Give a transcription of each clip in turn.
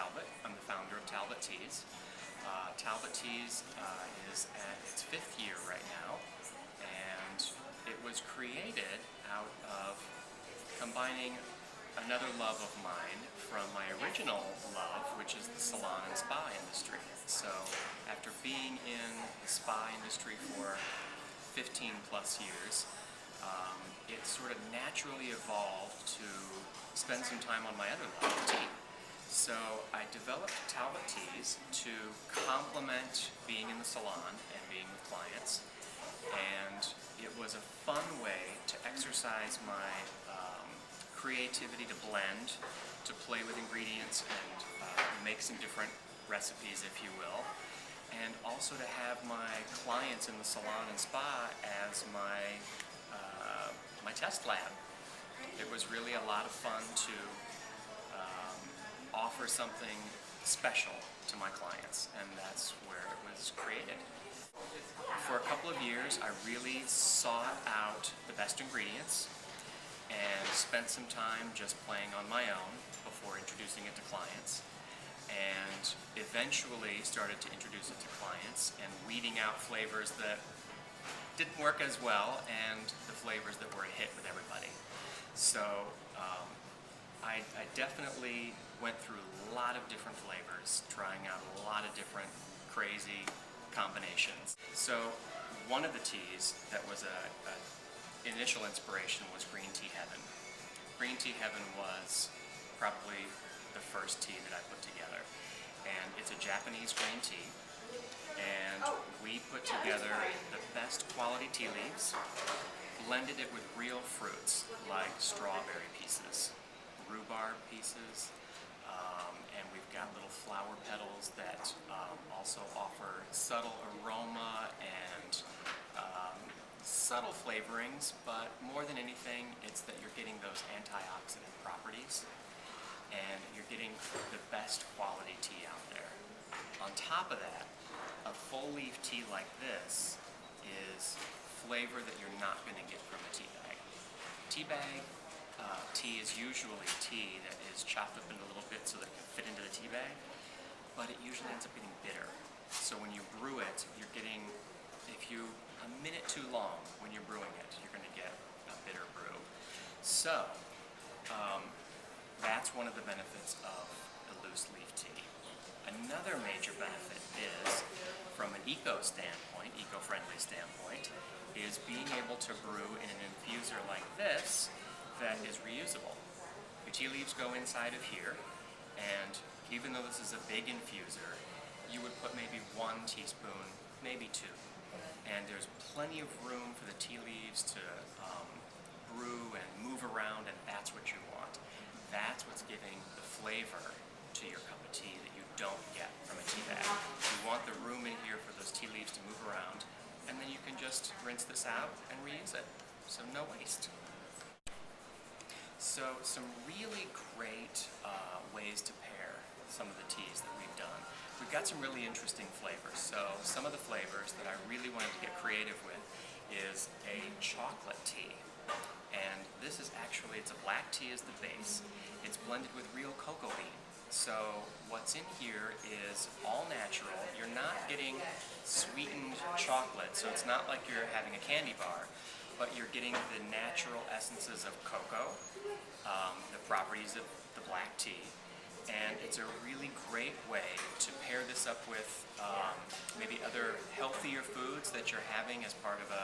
Talbott. I'm the founder of Talbott Teas. Talbott Teas is at its 5th year right now, and it was created out of combining another love of mine from my original love, which is the salon and spa industry. So after being in the spa industry for 15 plus years, it sort of naturally evolved to spend some time on my other love, tea. So I developed Talbott Teas to complement being in the salon and being with clients, and it was a fun way to exercise my creativity, to blend, to play with ingredients and make some different recipes, if you will, and also to have my clients in the salon and spa as my test lab. It was really a lot of fun to offer something special to my clients, and that's where it was created. For a couple of years, I really sought out the best ingredients and spent some time just playing on my own before introducing it to clients, and eventually started to introduce it to clients and weeding out flavors that didn't work as well and the flavors that were a hit with everybody. So I definitely went through a lot of different flavors, trying out a lot of different crazy combinations. So one of the teas that was a initial inspiration was Green Tea Heaven. Green Tea Heaven was probably the first tea that I put together, and it's a Japanese green tea, and we put together the best quality tea leaves, blended it with real fruits like strawberry pieces, rhubarb pieces, and we've got little flower petals that also offer subtle aroma and subtle flavorings, but more than anything, it's that you're getting those antioxidant properties and you're getting the best quality tea out there. On top of that, a full leaf tea like this is flavor that you're not going to get from a tea bag. Tea bag tea is usually tea that is chopped up into little bits so that it can fit into the tea bag, but it usually ends up getting bitter. So when you brew it, you're getting, if you a minute too long when you're brewing it, you're going to get a bitter brew. So that's one of the benefits of the loose leaf tea. Another major benefit is, from an eco-friendly standpoint, is being able to brew in an infuser like this that is reusable. Your tea leaves go inside of here, and even though this is a big infuser, you would put maybe 1 teaspoon, maybe 2. And there's plenty of room for the tea leaves to brew and move around, and that's what you want. That's what's giving the flavor to your cup of tea that you don't get from a tea bag. You want the room in here for those tea leaves to move around, and then you can just rinse this out and reuse it. So no waste. So some really great ways to pair some of the teas that we've done. We've got some really interesting flavors. So some of the flavors that I really wanted to get creative with is a chocolate tea. And this is actually, it's a black tea as the base. It's blended with real cocoa bean. So what's in here is all natural. You're not getting sweetened chocolate, so it's not like you're having a candy bar, but you're getting the natural essences of cocoa, the properties of the black tea, and it's a really great way to pair this up with maybe other healthier foods that you're having as part of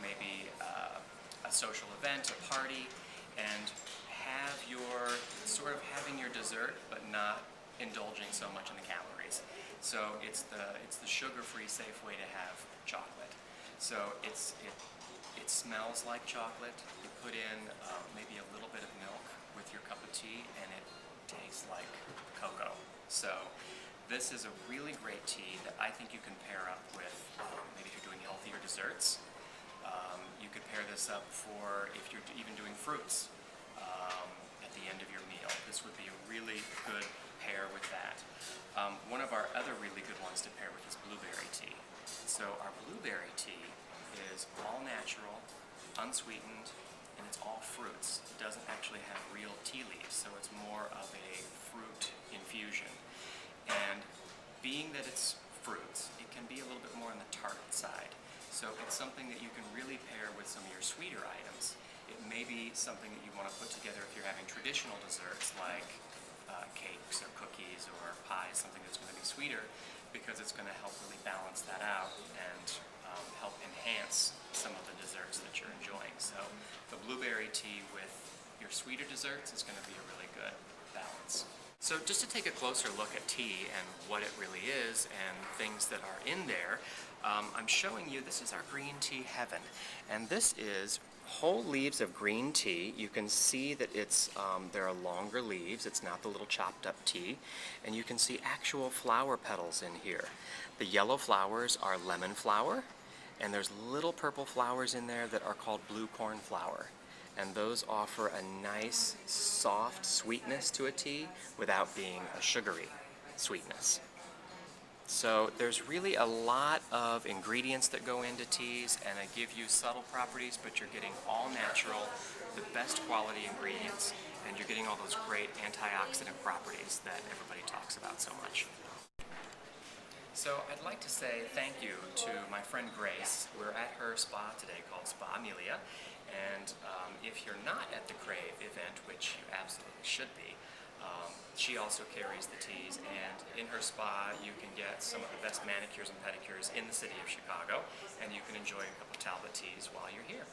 maybe a social event, a party, and have your sort of having your dessert but not indulging so much in the calories. So it's the sugar-free, safe way to have chocolate. So it smells like chocolate. You put in maybe a little bit of milk with your cup of tea, and it tastes like cocoa. So this is a really great tea that I think you can pair up with maybe if you're doing healthier desserts. You could pair this up for if you're even doing fruits at the end of your meal. This would be a really good pair with that. One of our other really good ones to pair with is blueberry tea. So our blueberry tea is all natural, unsweetened, and it's all fruits. It doesn't actually have real tea leaves, so it's more of a fruit infusion. being that it's fruits, it can be a little bit more on the tart side. So it's something that you can really pair with some of your sweeter items. It may be something that you want to put together if you're having traditional desserts like cakes or cookies or pies, something that's going to be sweeter, because it's going to help really balance that out and help enhance some of the desserts that you're enjoying. So the blueberry tea with your sweeter desserts is going to be a really good balance. So just to take a closer look at tea and what it really is and things that are in there, I'm showing you, this is our green tea heaven. And this is whole leaves of green tea. You can see that it's there are longer leaves. It's not the little chopped up tea. And you can see actual flower petals in here. The yellow flowers are lemon flower, and there's little purple flowers in there that are called blue cornflower. And those offer a nice, soft sweetness to a tea without being a sugary sweetness. So there's really a lot of ingredients that go into teas, and they give you subtle properties, but you're getting all natural, the best quality ingredients, and you're getting all those great antioxidant properties that everybody talks about so much. So I'd like to say thank you to my friend Grace. We're at her spa today called Spa Amelia, and if you're not at the CRAVE event, which you absolutely should be, she also carries the teas, and in her spa you can get some of the best manicures and pedicures in the city of Chicago, and you can enjoy a couple of Talbott Teas while you're here.